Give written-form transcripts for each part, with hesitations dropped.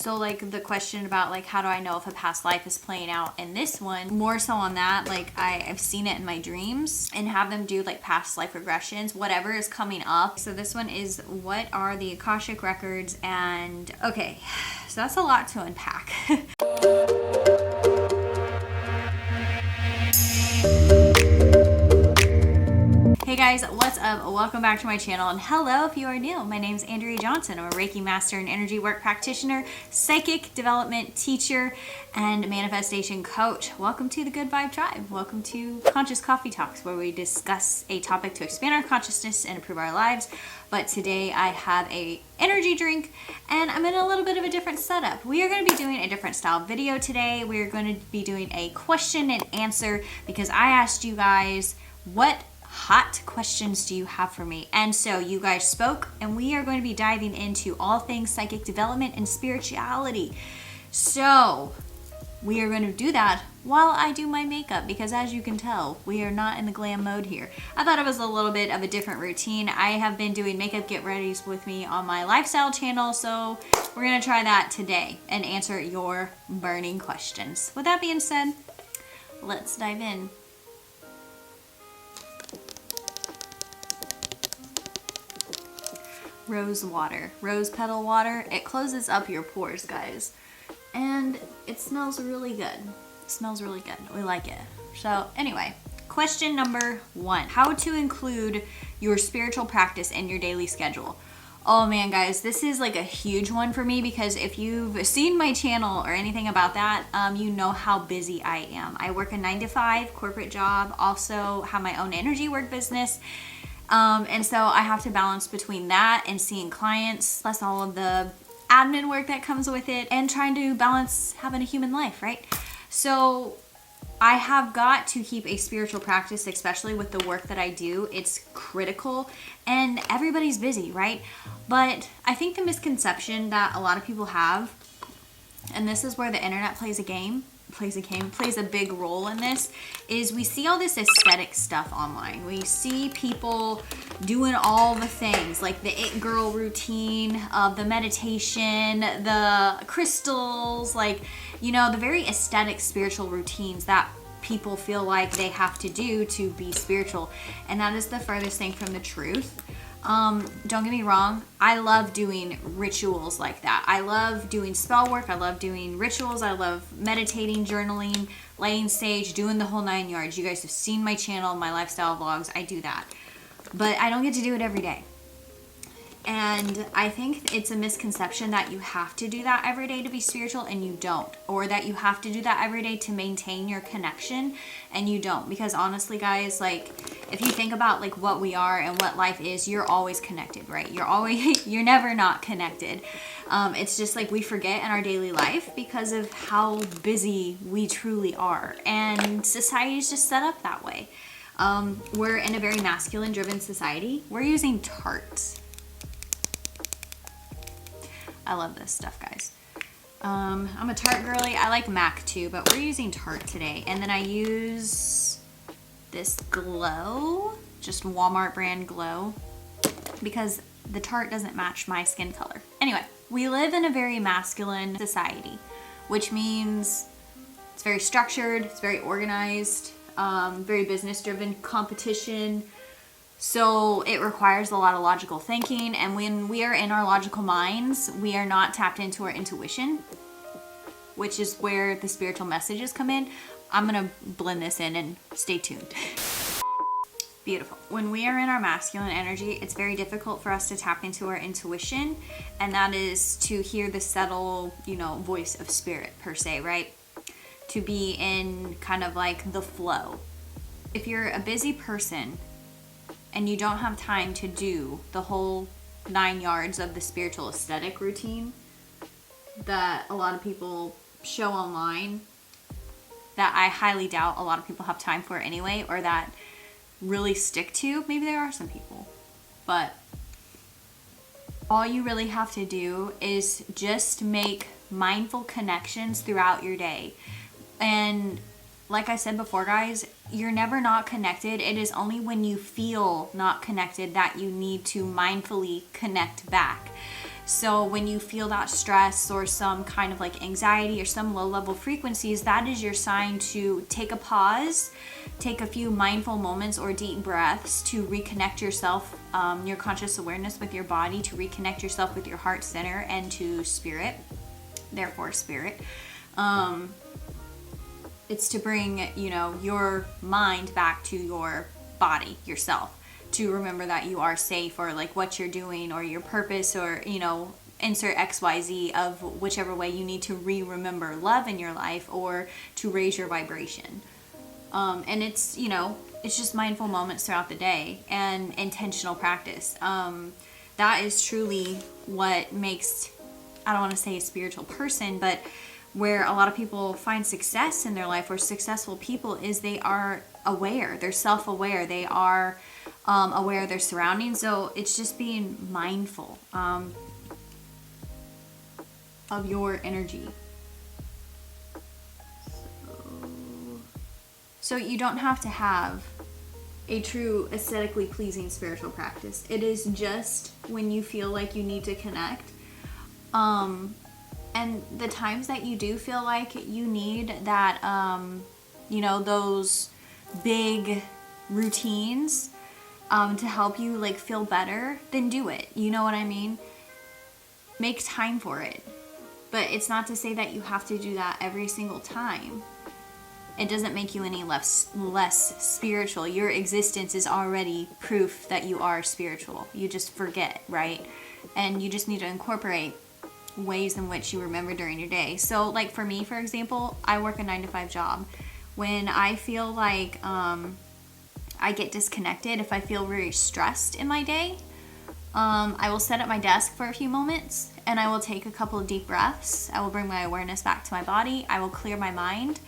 So like the question about like how do I know if a past life is playing out in this one, more so on that, like I've seen it in my dreams and have them do like past life regressions, whatever is coming up. So this one is, what are the Akashic records? And okay, so that's a lot to unpack. Hey guys, what's up? Welcome back to my channel, and hello if you are new. My name is Andrea Johnson. I'm a Reiki master and energy work practitioner, psychic development teacher, and manifestation coach. Welcome to the Good Vibe Tribe. Welcome to Conscious Coffee Talks, where we discuss a topic to expand our consciousness and improve our lives. But today I have a energy drink and I'm in a little bit of a different setup. We are going to be doing a different style video today. We are going to be doing a question and answer because I asked you guys, what hot questions do you have for me? And so you guys spoke, and we are going to be diving into all things psychic development and spirituality. So we are going to do that while I do my makeup, because as you can tell, we are not in the glam mode here. I thought it was a little bit of a different routine. I have been doing makeup get readies with me on my lifestyle channel, so we're going to try that today and answer your burning questions. With that being said, let's dive in. Rose water, rose petal water. It closes up your pores, guys, and it smells really good. It smells really good. We like it. So anyway, question number 1: how to include your spiritual practice in your daily schedule? Oh man, guys, this is like a huge one for me, because if you've seen my channel or anything about that, you know how busy I am. I work a 9-to-5 corporate job, also have my own energy work business. And so I have to balance between that and seeing clients, plus all of the admin work that comes with it, and trying to balance having a human life, right? So I have got to keep a spiritual practice, especially with the work that I do. It's critical, and everybody's busy, right? But I think the misconception that a lot of people have, and this is where the internet plays a big role in this, is we see all this aesthetic stuff online. We see people doing all the things, like the it girl routine, the meditation, the crystals, like, you know, the very aesthetic spiritual routines that people feel like they have to do to be spiritual. And that is the furthest thing from the truth. Don't get me wrong, I love doing rituals like that. I love doing spell work. I love doing rituals. I love meditating, journaling, laying sage, doing the whole 9 yards. You guys have seen my channel, my lifestyle vlogs. I do that, but I don't get to do it every day. And I think it's a misconception that you have to do that every day to be spiritual, and you don't. Or that you have to do that every day to maintain your connection, and you don't. Because honestly, guys, like, if you think about like what we are and what life is, you're always connected, right? You're never not connected. It's just like we forget in our daily life because of how busy we truly are. And society is just set up that way. We're in a very masculine driven society. We're using Tarte. I love this stuff, guys. I'm a Tarte girly. I like MAC too, but we're using Tarte today. And then I use this Glow, just Walmart brand Glow, because the Tarte doesn't match my skin color. Anyway, we live in a very masculine society, which means it's very structured, it's very organized, very business driven, competition. So it requires a lot of logical thinking, and when we are in our logical minds, we are not tapped into our intuition, which is where the spiritual messages come in. I'm gonna blend this in and stay tuned. Beautiful. When we are in our masculine energy, it's very difficult for us to tap into our intuition, and that is to hear the subtle, you know, voice of spirit per se, right? To be in kind of like the flow. If you're a busy person and you don't have time to do the whole 9 yards of the spiritual aesthetic routine that a lot of people show online, that I highly doubt a lot of people have time for anyway, or that really stick to. Maybe there are some people, but all you really have to do is just make mindful connections throughout your day. And like I said before, guys, you're never not connected. It is only when you feel not connected that you need to mindfully connect back. So when you feel that stress or some kind of like anxiety or some low level frequencies, that is your sign to take a pause, take a few mindful moments or deep breaths to reconnect yourself, your conscious awareness with your body, to reconnect yourself with your heart center and to spirit, therefore spirit. It's to bring, your mind back to your body, yourself, to remember that you are safe, or like what you're doing or your purpose, or, insert XYZ of whichever way you need to remember love in your life or to raise your vibration. And it's, it's just mindful moments throughout the day and intentional practice. That is truly what makes, I don't want to say a spiritual person, but where a lot of people find success in their life, or successful people, is they are aware, they're self-aware, they are aware of their surroundings. So it's just being mindful of your energy. So you don't have to have a true aesthetically pleasing spiritual practice. It is just when you feel like you need to connect. And the times that you do feel like you need that, those big routines to help you like feel better, then do it. You know what I mean? Make time for it. But it's not to say that you have to do that every single time. It doesn't make you any less spiritual. Your existence is already proof that you are spiritual. You just forget, right? And you just need to incorporate ways in which you remember during your day. So like for me, for example, I work a 9-to-5 job. When I feel like I get disconnected, if I feel very stressed in my day, I will sit at my desk for a few moments and I will take a couple of deep breaths. I will bring my awareness back to my body. I will clear my mind.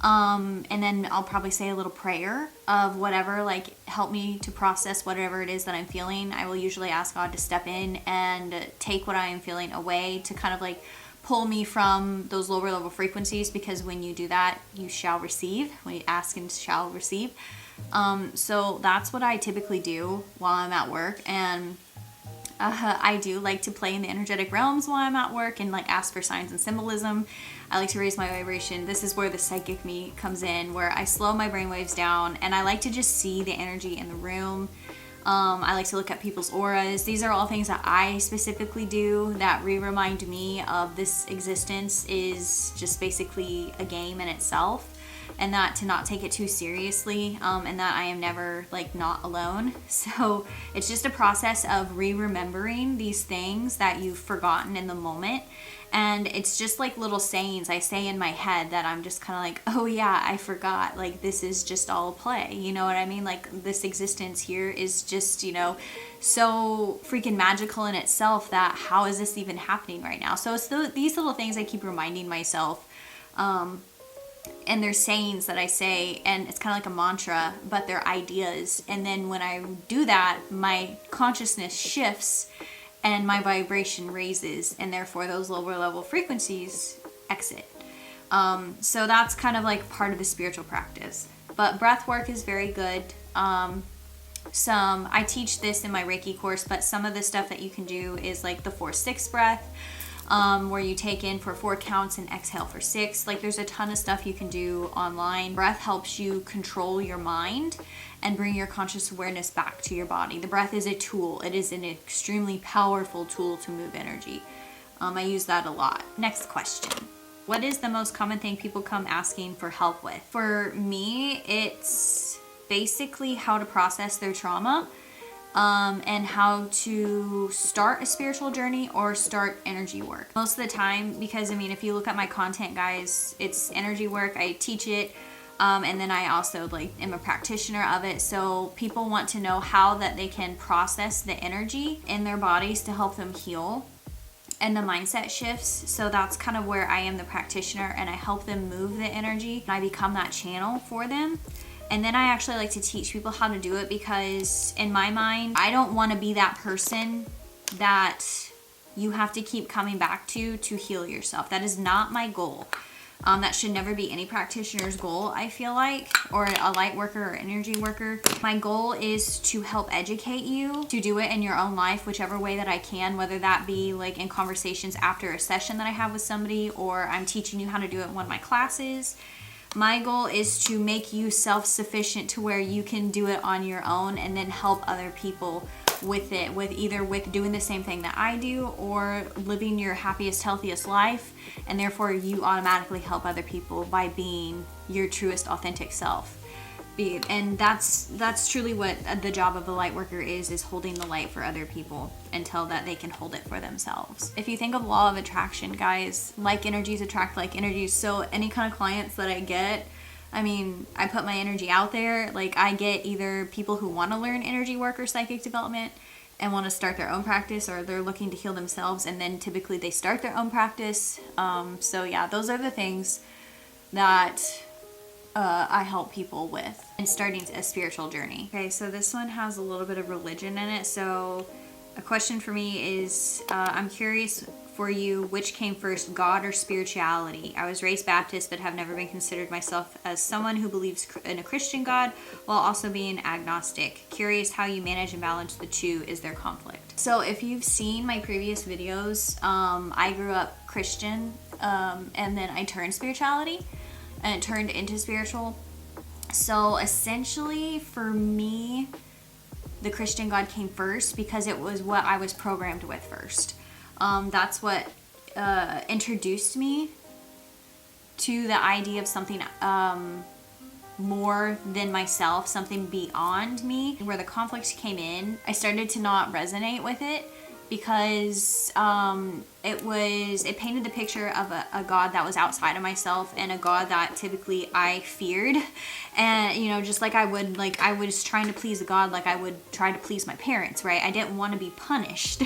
And then I'll probably say a little prayer of whatever, like, help me to process whatever it is that I'm feeling. I will usually ask God to step in and take what I am feeling away, to kind of like pull me from those lower level frequencies, because when you do that, you shall receive. When you ask and shall receive. So that's what I typically do while I'm at work. And I do like to play in the energetic realms while I'm at work and like ask for signs and symbolism. I like to raise my vibration. This is where the psychic me comes in, where I slow my brainwaves down and I like to just see the energy in the room. I like to look at people's auras. These are all things that I specifically do that remind me of this existence is just basically a game in itself, and that to not take it too seriously, and that I am never like not alone. So it's just a process of remembering these things that you've forgotten in the moment. And it's just like little sayings I say in my head that I'm just kind of like, oh yeah, I forgot. Like, this is just all play. You know what I mean? Like, this existence here is just, so freaking magical in itself that how is this even happening right now? So it's these little things I keep reminding myself. And there's sayings that I say, and it's kind of like a mantra, but they're ideas. And then when I do that, my consciousness shifts and my vibration raises, and therefore those lower level frequencies exit. So that's kind of like part of the spiritual practice. But breath work is very good. I teach this in my Reiki course, but some of the stuff that you can do is like the 4-6 breath, where you take in for 4 counts and exhale for 6. Like, there's a ton of stuff you can do online. Breath helps you control your mind and bring your conscious awareness back to your body. The breath is a tool. It is an extremely powerful tool to move energy. I use that a lot. Next question. What is the most common thing people come asking for help with? For me, it's basically how to process their trauma, and how to start a spiritual journey or start energy work. Most of the time, because if you look at my content, guys, it's energy work. I teach it, and then I also am a practitioner of it. So people want to know how that they can process the energy in their bodies to help them heal, and the mindset shifts. So that's kind of where I am the practitioner, and I help them move the energy, and I become that channel for them. And then I actually like to teach people how to do it, because in my mind, I don't want to be that person that you have to keep coming back to heal yourself. That is not my goal. That should never be any practitioner's goal, I feel like, or a light worker or energy worker. My goal is to help educate you to do it in your own life, whichever way that I can, whether that be like in conversations after a session that I have with somebody, or I'm teaching you how to do it in one of my classes. My goal is to make you self-sufficient to where you can do it on your own and then help other people with it, with either with doing the same thing that I do or living your happiest, healthiest life, and therefore you automatically help other people by being your truest, authentic self. And that's truly what the job of a light worker is holding the light for other people until that they can hold it for themselves. If you think of law of attraction, guys, like energies attract like energies. So any kind of clients that I get, I mean, I put my energy out there. Like, I get either people who want to learn energy work or psychic development and want to start their own practice, or they're looking to heal themselves, and then typically they start their own practice. So yeah, those are the things that I help people with in starting a spiritual journey. Okay, so this one has a little bit of religion in it. So a question for me is, I'm curious for you, which came first, God or spirituality? I was raised Baptist, but have never been considered myself as someone who believes in a Christian God while also being agnostic. Curious how you manage and balance the two. Is there conflict? So if you've seen my previous videos, I grew up Christian, and then I turned spirituality, and it turned into spiritual. So essentially for me, the Christian God came first because it was what I was programmed with first. That's what introduced me to the idea of something more than myself, something beyond me. Where the conflicts came in, I started to not resonate with it because it painted the picture of a God that was outside of myself, and a God that typically I feared. And you know, just like I was trying to please a God like I would try to please my parents, right? I didn't want to be punished.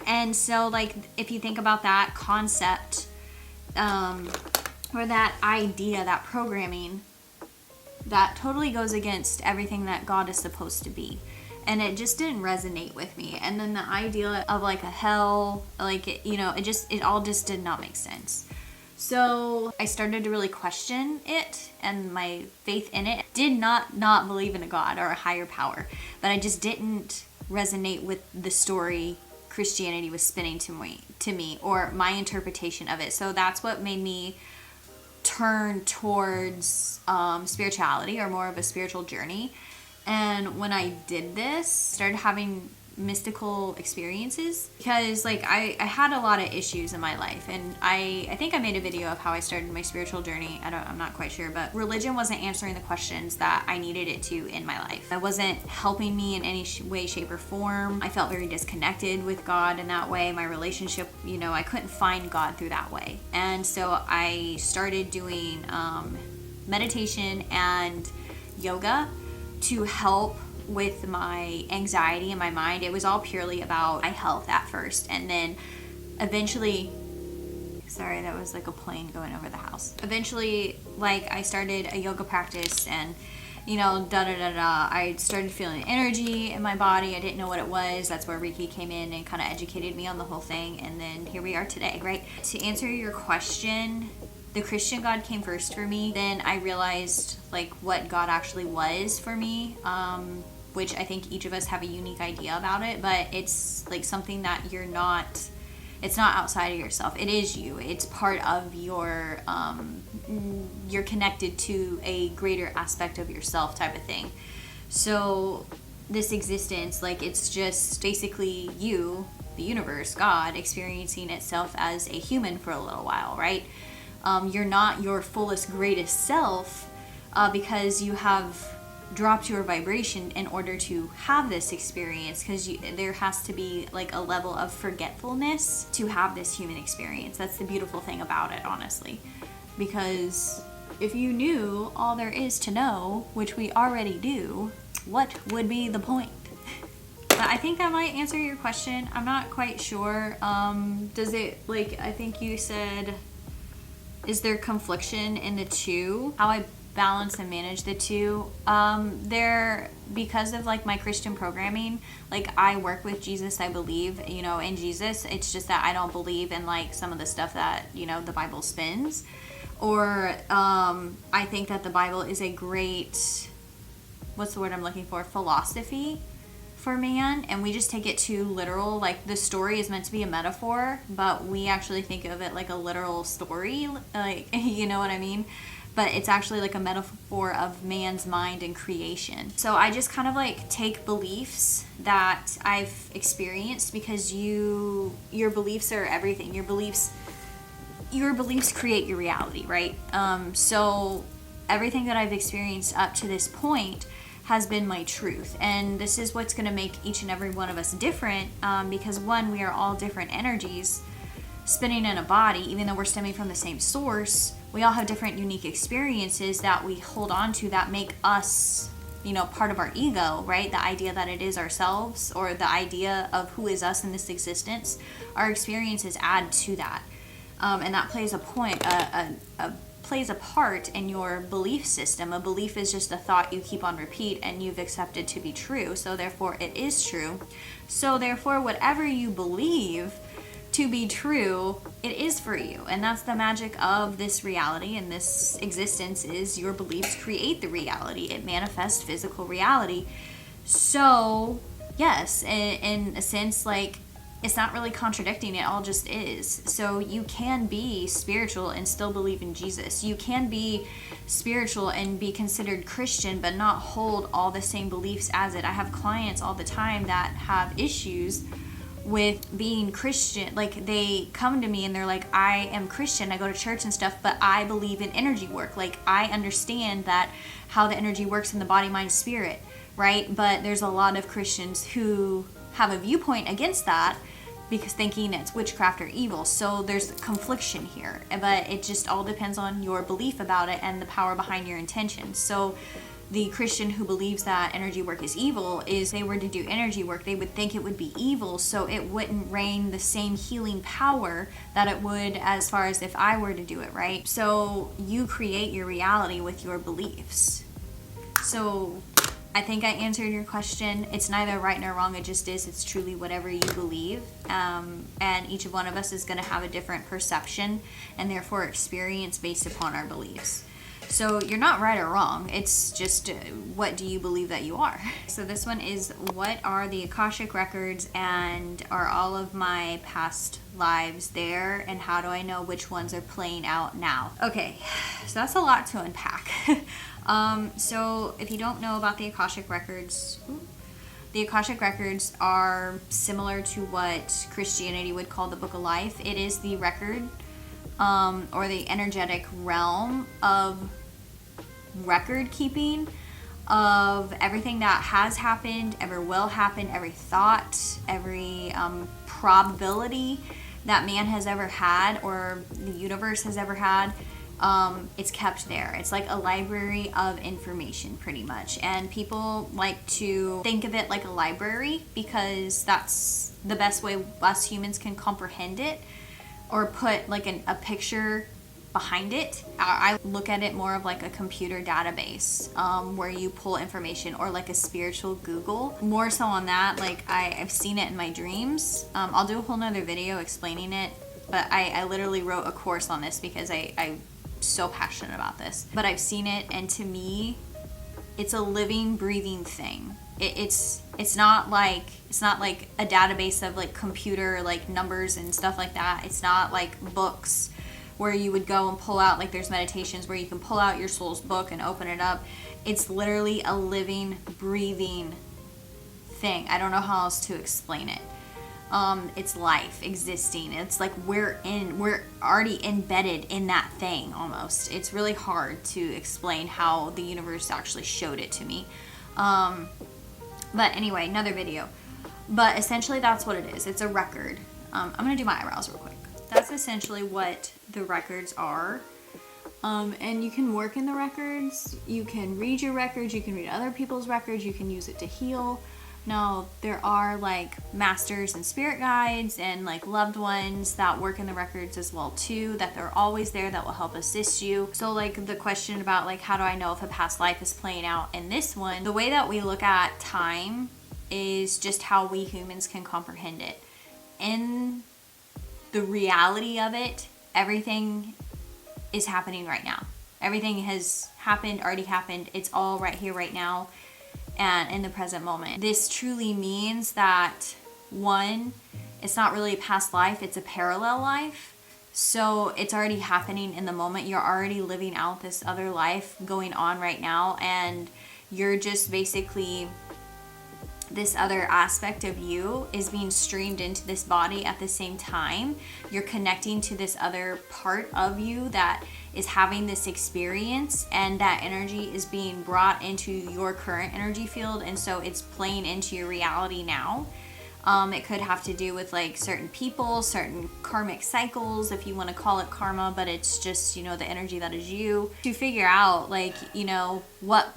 And so, like, if you think about that concept, or that idea, that programming, that totally goes against everything that God is supposed to be. And it just didn't resonate with me. And then the idea of like a hell, like, you know, it all just did not make sense. So I started to really question it, and my faith in it. Did not believe in a God or a higher power, but I just didn't resonate with the story Christianity was spinning to me, or my interpretation of it. So that's what made me turn towards spirituality, or more of a spiritual journey. And when I did this, started having mystical experiences, because like I had a lot of issues in my life, and I think I made a video of how I started my spiritual journey. I'm not quite sure, but religion wasn't answering the questions that I needed it to in my life. It wasn't helping me in any way, shape, or form. I felt very disconnected with God in that way. My relationship, you know, I couldn't find God through that way. And so I started doing meditation and yoga to help with my anxiety in my mind. It was all purely about my health at first, and then eventually, sorry, that was like a plane going over the house. Eventually, like, I started a yoga practice, and you know, I started feeling energy in my body. I didn't know what it was. That's where Reiki came in and kind of educated me on the whole thing, and then here we are today, right? To answer your question, the Christian God came first for me. Then I realized like what God actually was for me, which I think each of us have a unique idea about it, but it's like something that it's not outside of yourself. It is you. It's part of you're connected to a greater aspect of yourself, type of thing. So this existence, like, it's just basically you, the universe, God, experiencing itself as a human for a little while, right? You're not your fullest, greatest self because you have dropped your vibration in order to have this experience, because there has to be like a level of forgetfulness to have this human experience. That's the beautiful thing about it, honestly, because if you knew all there is to know, which we already do, what would be the point? But I think that might answer your question. I'm not quite sure. Does it, like, I think you said, is there confliction in the two? How I balance and manage the two. They're, because of like my Christian programming, like I work with Jesus, I believe, you know, in Jesus. It's just that I don't believe in like some of the stuff that, you know, the Bible spins. Or I think that the Bible is a great, what's the word I'm looking for, philosophy for man, and we just take it too literal. Like the story is meant to be a metaphor, but we actually think of it like a literal story, like, you know what I mean? But it's actually like a metaphor of man's mind and creation. So I just kind of like take beliefs that I've experienced, because your beliefs are everything. Your beliefs create your reality, right? So everything that I've experienced up to this point has been my truth, and this is what's going to make each and every one of us different, because one, we are all different energies spinning in a body. Even though we're stemming from the same source, we all have different unique experiences that we hold on to that make us, you know, part of our ego, right? The idea that it is ourselves, or the idea of who is us in this existence. Our experiences add to that, and that plays plays a part in your belief system. A belief is just a thought you keep on repeat and you've accepted to be true, so therefore it is true. So therefore whatever you believe to be true, it is for you. And that's the magic of this reality and this existence, is your beliefs create the reality. It manifests physical reality. So yes, in a sense, like, it's not really contradicting, it all just is. So you can be spiritual and still believe in Jesus. You can be spiritual and be considered Christian but not hold all the same beliefs as it. I have clients all the time that have issues with being Christian. Like, they come to me and they're like, I am Christian, I go to church and stuff, but I believe in energy work. Like, I understand that how the energy works in the body, mind, spirit, right? But there's a lot of Christians who have a viewpoint against that, because thinking it's witchcraft or evil. So there's confliction here, but it just all depends on your belief about it and the power behind your intentions. So the Christian who believes that energy work is evil, is, they were to do energy work, they would think it would be evil, so it wouldn't reign the same healing power that it would as far as if I were to do it, right? So you create your reality with your beliefs. So I think I answered your question. It's neither right nor wrong, it just is. It's truly whatever you believe. And each one of us is going to have a different perception and therefore experience based upon our beliefs. So you're not right or wrong. It's just what do you believe that you are? So this one is, what are the Akashic records, and are all of my past lives there, and how do I know which ones are playing out now? Okay, so that's a lot to unpack. So if you don't know about the Akashic records, the Akashic records are similar to what Christianity would call the Book of Life. It is the record, or the energetic realm of record keeping of everything that has happened, ever will happen, every thought, every probability that man has ever had, or the universe has ever had. It's kept there. It's like a library of information, pretty much. And people like to think of it like a library because that's the best way us humans can comprehend it, or put like a picture behind it. I look at it more of like a computer database, where you pull information, or like a spiritual Google. More so on that, like I've seen it in my dreams. I'll do a whole nother video explaining it, but I literally wrote a course on this because I'm so passionate about this. But I've seen it, and to me, it's a living, breathing thing. It's not like a database of like computer like numbers and stuff like that. It's not like books where you would go and pull out, like there's meditations where you can pull out your soul's book and open it up. It's literally a living, breathing thing. I don't know how else to explain it. It's life existing. It's like we're already embedded in that thing almost. It's really hard to explain how the universe actually showed it to me. But anyway, another video. But essentially that's what it is. It's a record. I'm gonna do my eyebrows real quick. That's essentially what the records are. And you can work in the records. You can read your records. You can read other people's records. You can use it to heal. No, there are like masters and spirit guides and like loved ones that work in the records as well too, that they're always there, that will help assist you. So like the question about like how do I know if a past life is playing out in this one, the way that we look at time is just how we humans can comprehend it. In the reality of it, everything is happening right now. Everything has happened, already happened. It's all right here, right now, and in the present moment. This truly means that, one, it's not really a past life, it's a parallel life. So it's already happening in the moment. You're already living out this other life going on right now, and you're just basically, this other aspect of you is being streamed into this body at the same time. You're connecting to this other part of you that is having this experience, and that energy is being brought into your current energy field, and so it's playing into your reality now. It could have to do with like certain people, certain karmic cycles, if you want to call it karma, but it's just, you know, the energy that is you. To figure out like, you know,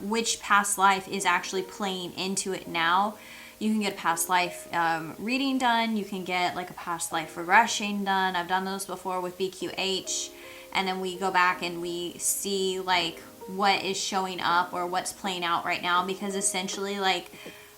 which past life is actually playing into it now, you can get a past life reading done. You can get like a past life regression done. I've done those before with BQH. And then we go back and we see like what is showing up or what's playing out right now, because essentially like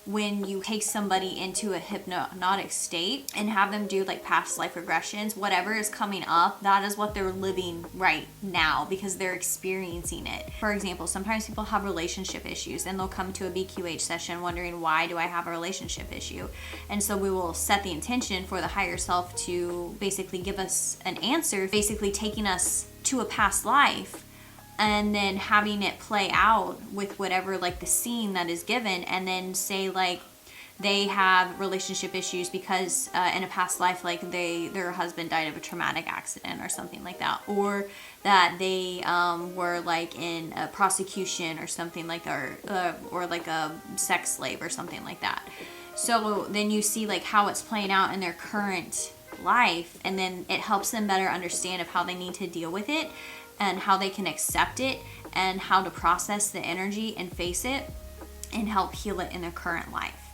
when you take somebody into a hypnotic state and have them do like past life regressions, whatever is coming up, that is what they're living right now because they're experiencing it. For example, sometimes people have relationship issues and they'll come to a BQH session wondering, why do I have a relationship issue? And so we will set the intention for the higher self to basically give us an answer, basically taking us to a past life and then having it play out with whatever like the scene that is given, and then say like they have relationship issues because in a past life like their husband died of a traumatic accident or something like that, or that they were like in a prosecution or something like that, or like a sex slave or something like that. So then you see like how it's playing out in their current life, and then it helps them better understand of how they need to deal with it and how they can accept it and how to process the energy and face it and help heal it in their current life.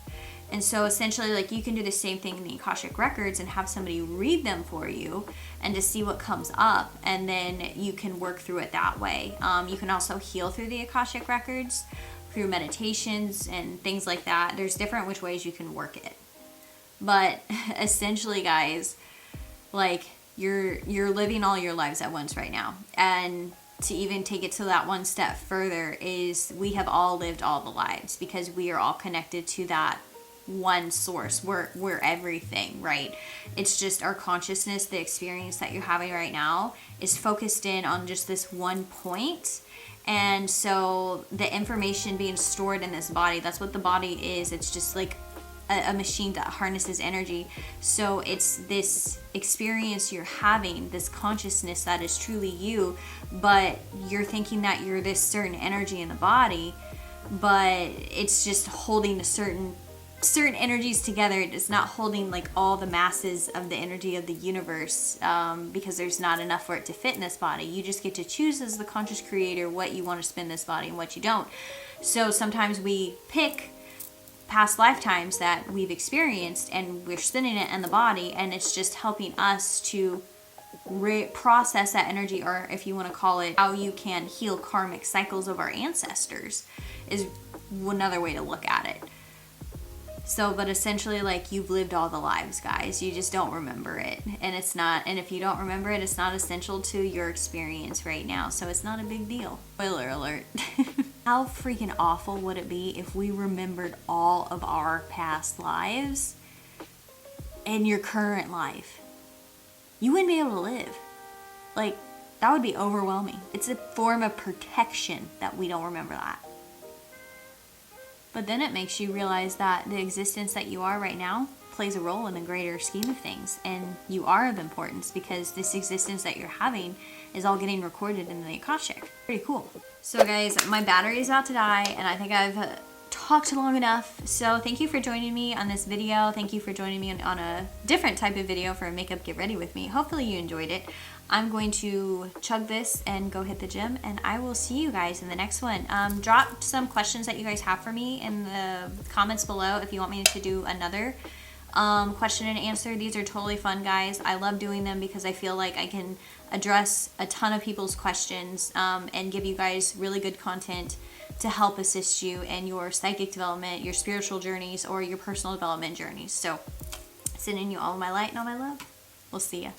And so essentially like you can do the same thing in the Akashic records and have somebody read them for you and to see what comes up, and then you can work through it that way. You can also heal through the Akashic records through meditations and things like that. There's different which ways you can work it. But essentially guys, like you're living all your lives at once right now. And to even take it to that one step further is we have all lived all the lives because we are all connected to that one source. We're everything, right? It's just our consciousness, the experience that you're having right now is focused in on just this one point. And so the information being stored in this body, that's what the body is. It's just like a machine that harnesses energy. So it's this experience you're having, this consciousness that is truly you, but you're thinking that you're this certain energy in the body, but it's just holding a certain energies together. It's not holding like all the masses of the energy of the universe, because there's not enough for it to fit in this body. You just get to choose as the conscious creator what you want to spin this body and what you don't. So sometimes we pick past lifetimes that we've experienced and we're spinning it in the body, and it's just helping us to process that energy, or if you want to call it how you can heal karmic cycles of our ancestors is another way to look at it. So, but essentially like you've lived all the lives, guys. You just don't remember it. And it's not, and if you don't remember it, it's not essential to your experience right now. So it's not a big deal. Spoiler alert. How freaking awful would it be if we remembered all of our past lives in your current life? You wouldn't be able to live. Like, that would be overwhelming. It's a form of protection that we don't remember that. But then it makes you realize that the existence that you are right now plays a role in the greater scheme of things, and you are of importance because this existence that you're having is all getting recorded in the Akashic. Pretty cool. So guys, my battery is about to die, and I think I've talked long enough. So thank you for joining me on this video. Thank you for joining me on a different type of video for a makeup get ready with me. Hopefully you enjoyed it. I'm going to chug this and go hit the gym, and I will see you guys in the next one. Drop some questions that you guys have for me in the comments below if you want me to do another question and answer. These are totally fun, guys. I love doing them because I feel like I can address a ton of people's questions and give you guys really good content to help assist you in your psychic development, your spiritual journeys, or your personal development journeys. So, sending you all my light and all my love. We'll see ya.